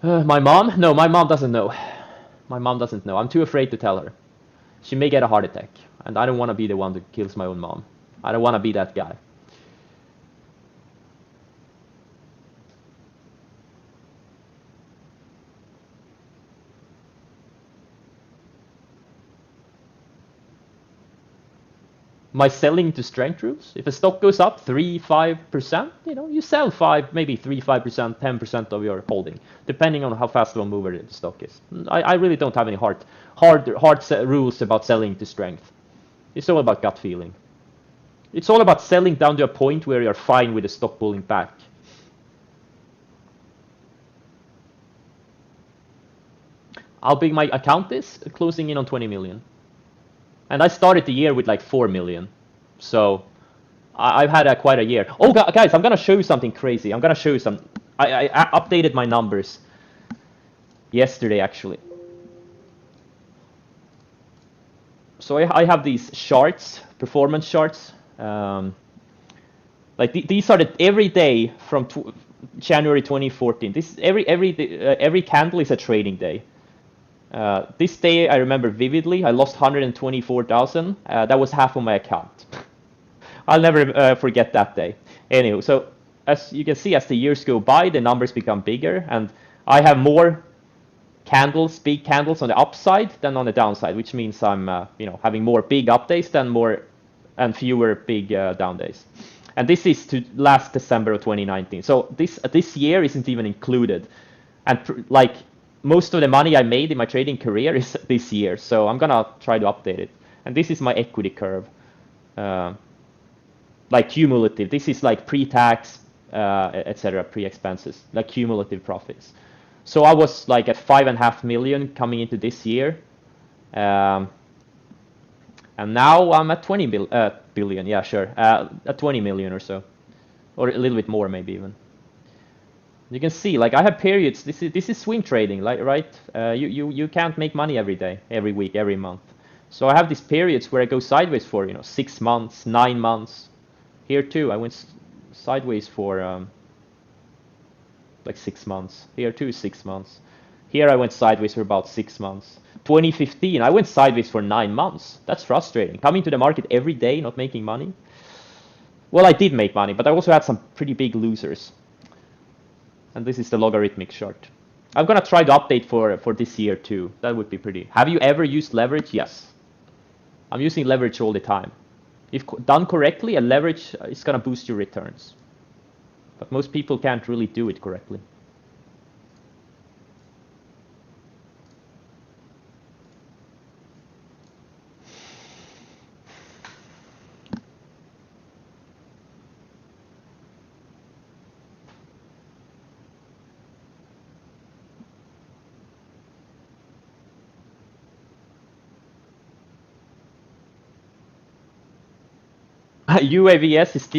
My mom? No, my mom doesn't know. My mom doesn't know. I'm too afraid to tell her. She may get a heart attack, and I don't want to be the one that kills my own mom. I don't want to be that guy. My selling to strength rules. If a stock goes up 3-5%, you sell 5, maybe 3-5%, 10% of your holding, depending on how fast of a mover the stock is. I really don't have any hard rules about selling to strength. It's all about gut feeling. It's all about selling down to a point where you're fine with the stock pulling back. How big my account is? Closing in on 20 million. And I started the year with like 4 million. So I've had quite a year. Oh, guys, I'm going to show you something crazy. I'm going to show you some. I updated my numbers yesterday, actually. So I have these charts, performance charts. Like these are every day from January 2014. This every candle is a trading day. This day I remember vividly. I lost 124,000. That was half of my account. I'll never forget that day. Anyway, so as you can see, as the years go by, the numbers become bigger, and I have more candles, big candles on the upside than on the downside, which means I'm, having more big up days than more and fewer big down days. And this is to last December of 2019. So this year isn't even included, and like most of the money I made in my trading career is this year. So I'm gonna try to update it. And this is my equity curve. Like cumulative. This is like pre-tax, etc., pre-expenses, like cumulative profits. So I was like at 5.5 million coming into this year, and now I'm at 20 billion. Yeah, sure, at 20 million or so, or a little bit more maybe even. You can see, like I have periods. This is swing trading, like right? You can't make money every day, every week, every month. So I have these periods where I go sideways for 6 months, 9 months. Here too, I went sideways for like 6 months. Here too, 6 months. Here I went sideways for about 6 months. 2015, I went sideways for 9 months. That's frustrating. Coming to the market every day, not making money. Well, I did make money, but I also had some pretty big losers. And this is the logarithmic chart. I'm gonna try to update for this year too. That would be pretty. Have you ever used leverage? Yes. I'm using leverage all the time. If done correctly, a leverage is going to boost your returns. But most people can't really do it correctly. UAVS is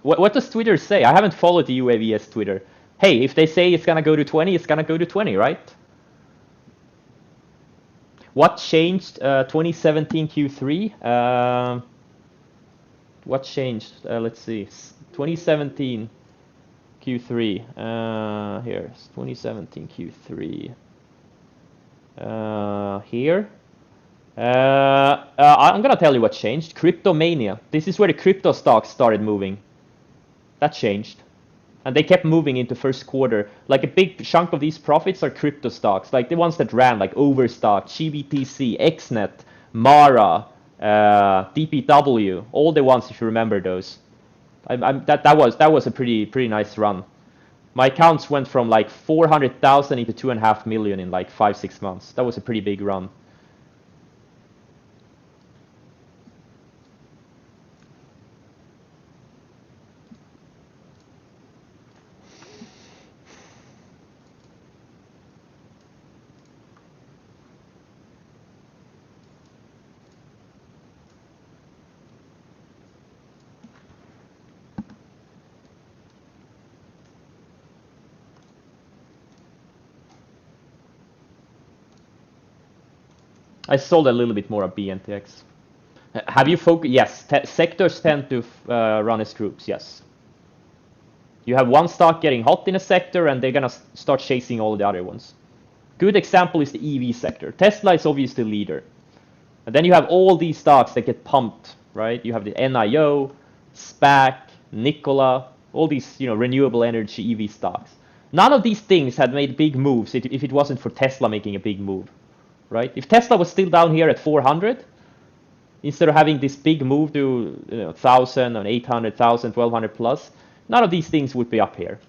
what does Twitter say? I haven't followed the UAVS Twitter. Hey, if they say it's gonna go to 20, it's gonna go to 20, right? What changed 2017 Q3? What changed? Let's see. 2017 Q3. Here's 2017 Q3. Here. I'm gonna tell you what changed. Cryptomania. This is where the crypto stocks started moving. That changed. And they kept moving into first quarter. Like a big chunk of these profits are crypto stocks. Like the ones that ran, like Overstock, GBTC, XNet, Mara, DPW. All the ones, if you remember those. That was a pretty nice run. My accounts went from like 400,000 into 2.5 million in like 5-6 months. That was a pretty big run. I sold a little bit more of BNTX. Have you focused? Yes, sectors tend to run as groups. Yes. You have one stock getting hot in a sector, and they're gonna start chasing all the other ones. Good example is the EV sector. Tesla is obviously the leader. And then you have all these stocks that get pumped, right? You have the NIO, SPAC, Nikola, all these, renewable energy EV stocks. None of these things had made big moves if it wasn't for Tesla making a big move, right? If Tesla was still down here at 400, instead of having this big move to 1,000 and 800,000, 1,200 plus, none of these things would be up here.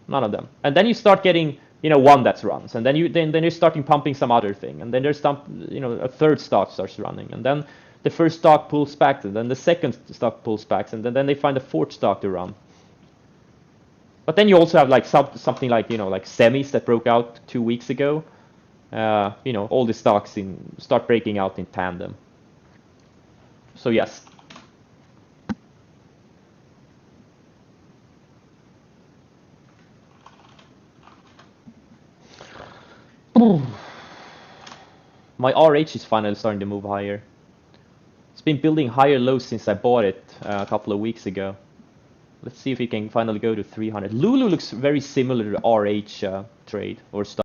None of them. And then you start getting one that runs, and then you're starting pumping some other thing, and then there's a third stock starts running, and then the first stock pulls back, and then the second stock pulls back, and then they find a fourth stock to run. But then you also have like something like like semis that broke out 2 weeks ago. All the stocks start breaking out in tandem. So yes. My RH is finally starting to move higher. It's been building higher lows since I bought it a couple of weeks ago. Let's see if we can finally go to 300. Lulu looks very similar to the RH trade or stock.